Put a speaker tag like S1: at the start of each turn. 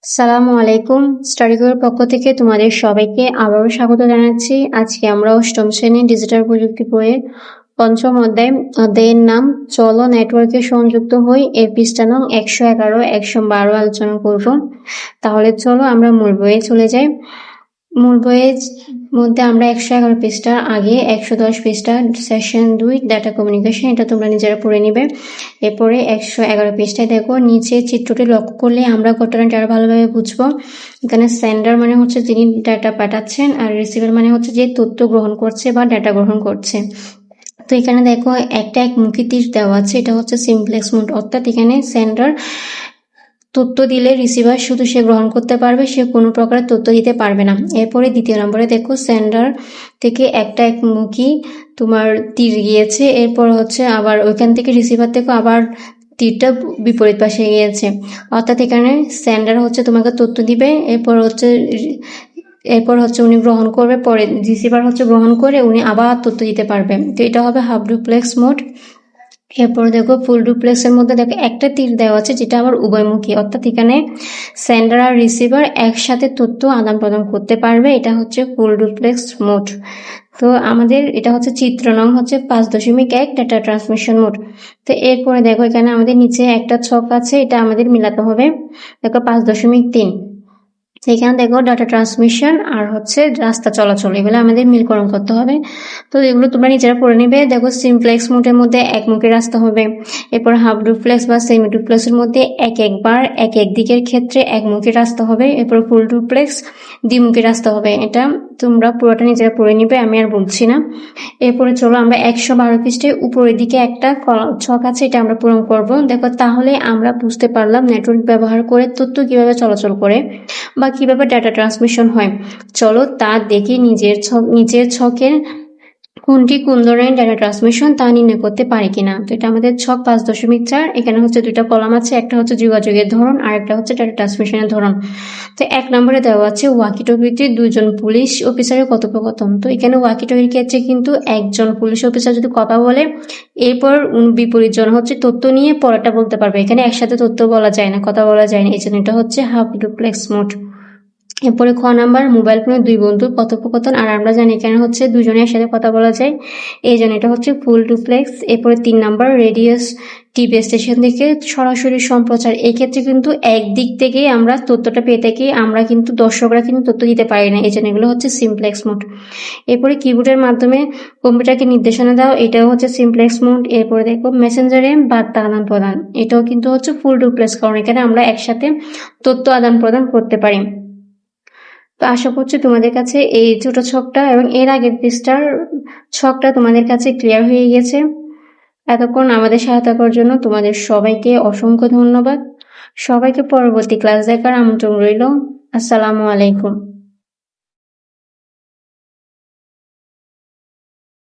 S1: আসসালামু আলাইকুম। স্টাডি গ্রুপের পক্ষ থেকে তোমাদের সবাইকে আবারও স্বাগত জানাচ্ছি। আজকে আমরা অষ্টম শ্রেণীর ডিজিটাল প্রযুক্তি বইয়ের পঞ্চম অধ্যায়ের নাম চলো নেটওয়ার্কে সংযুক্ত হই এর পৃষ্ঠা নং 111, 112 আলোচনা করব। তাহলে চলো আমরা মূল বইয়ে চলে যাই। মূল বইয়ের মধ্যে আমরা 111 পৃষ্ঠার আগে 110 পৃষ্ঠা সেশন 2 ডাটা কমিউনিকেশন, এটা তোমরা নিজেরা পড়ে নিবে। এরপরে 111 পৃষ্ঠায় দেখো, নিচে চিত্রটি লক্ষ্য করলে আমরা ঘটনাটি আরো ভালোভাবে বুঝবো। এখানে সেন্ডার মানে হচ্ছে যিনি ডাটা পাঠাচ্ছেন, আর রিসিভার মানে হচ্ছে যে তথ্য গ্রহণ করছে বা ডাটা গ্রহণ করছে। তো এখানে দেখো একটা একমুখী তীর দেওয়া আছে, এটা হচ্ছে সিমপ্লেক্স মোড, অর্থাৎ এখানে সেন্ডার তথ্য দিলে রিসিভার শুধু সে গ্রহণ করতে পারবে, সে কোনো প্রকার তথ্য দিতে পারবে না। এরপরে দ্বিতীয় নম্বরে দেখো, সেন্ডার থেকে একটা একমুখী তোমার তীর গিয়েছে, এরপর হচ্ছে আবার ওইখান থেকে রিসিভার থেকে আবার তীরটা বিপরীত পাশে গিয়েছে, অর্থাৎ এখানে সেন্ডার হচ্ছে তোমাকে তথ্য দিবে, এরপর হচ্ছে উনি গ্রহণ করবে, পরে রিসিভার হচ্ছে গ্রহণ করে উনি আবার তথ্য দিতে পারবে। তো এটা হবে হাফ ডুপ্লেক্স মোড। এরপর দেখো ফুল ডুপ্লেক্স এর মধ্যে দেখো একটা তীর দেওয়া আছে, যেটা আবার উভয়মুখী, অর্থাৎ এখানে সেন্ডার আর রিসিভার একসাথে তথ্য আদান প্রদান করতে পারবে, এটা হচ্ছে ফুল ডুপ্লেক্স মোড। তো আমাদের এটা হচ্ছে চিত্র নং হচ্ছে 5.1 ডাটা ট্রান্সমিশন মোড। তো এরপরে দেখো এখানে আমাদের নিচে একটা ছক আছে, এটা আমাদের মিলাতে হবে। দেখো 5.3, এখানে দেখো ডাটা ট্রান্সমিশন আর হচ্ছে রাস্তা চলাচল, এগুলো আমাদের মিলকরণ করতে হবে। তো এগুলো তোমরা নিজেরা পড়ে নিবে। দেখো সিমপ্লেক্স মোডের মধ্যে একমুখী রাস্তা হবে, এরপর হাফ ডুপ্লেক্স বা সেমি ডুপ্লেক্স এর মধ্যে একবার এক দিকের ক্ষেত্রে একমুখী রাস্তা হবে, এরপর ফুল ডুপ্লেক্স দ্বিমুখী রাস্তা হবে। এটা তোমরা পুরোটা নিজেরা পড়ে নিবে, আমি আর বলছি না। এরপরে চলো আমরা 112 পৃষ্ঠায় উপরের দিকে একটা ছক আছে, এটা আমরা পূরণ করব। দেখো তাহলে আমরা বুঝতে পারলাম নেটওয়ার্ক ব্যবহার করে তথ্য কিভাবে চলাচল করে বা কিভাবে ডাটা ট্রান্সমিশন হয়। চলো তা দেখি নিচের ছকের কোনটি কোন ধরনের ডাটা ট্রান্সমিশন তা নির্ণয় করতে পারি কিনা। তো এটা আমাদের ছক 5.4। এখানে হচ্ছে দুইটা কলাম আছে, একটা হচ্ছে যোগাযোগের ধরন আর একটা হচ্ছে ডাটা ট্রান্সমিশনের ধরন। তো 1 নম্বরে দেওয়া আছে ওয়াকিটকিতে 2জন পুলিশ অফিসারের কথোপকথন। তো এখানে ওয়াকিটকির ক্ষেত্রে কিন্তু একজন পুলিশ অফিসার যদি কথা বলে, এরপর বিপরীত জন হচ্ছে তথ্য নিয়ে পরেরটা বলতে পারবে। এখানে একসাথে তথ্য বলা যায় না, কথা বলা যায় না, এই জন্য এটা হচ্ছে হাফ ডুপ্লেক্স মোড। এরপরে খ নাম্বার মোবাইল ফোনে দুই বন্ধুর কথোপকথন, আর আমরা জানি এখানে হচ্ছে দুজনের সাথে কথা বলা যায়, এই জন্য এটা হচ্ছে ফুল ডুপ্লেক্স। এরপরে 3 নাম্বার রেডিয়াস টিভি স্টেশন থেকে সরাসরি সম্প্রচার, এই ক্ষেত্রে কিন্তু একদিক থেকেই আমরা তথ্যটা পেয়ে থাকি, আমরা কিন্তু দর্শকরা কিন্তু তথ্য দিতে পারি না, এই জন্য এগুলো হচ্ছে সিমপ্লেক্স মোড। এরপরে কিবোর্ডের মাধ্যমে কম্পিউটারকে নির্দেশনা দাও, এটাও হচ্ছে সিমপ্লেক্স মোড। এরপরে দেখো মেসেঞ্জারে বার্তা আদান প্রদান, এটাও কিন্তু হচ্ছে ফুল ডুপ্লেক্স, কারণ এখানে আমরা একসাথে তথ্য আদান প্রদান করতে পারি। তো আশা করছি তোমাদের কাছে এই ছোট ছকটা এবং এর আগের পৃষ্ঠার ছকটা তোমাদের কাছে ক্লিয়ার হয়ে গেছে। এতক্ষণ আমাদের সহায়তা করার জন্য তোমাদের সবাইকে অসংখ্য ধন্যবাদ। সবাইকে পরবর্তী ক্লাস দেখার আমন্ত্রণ রইল। আসসালামু আলাইকুম।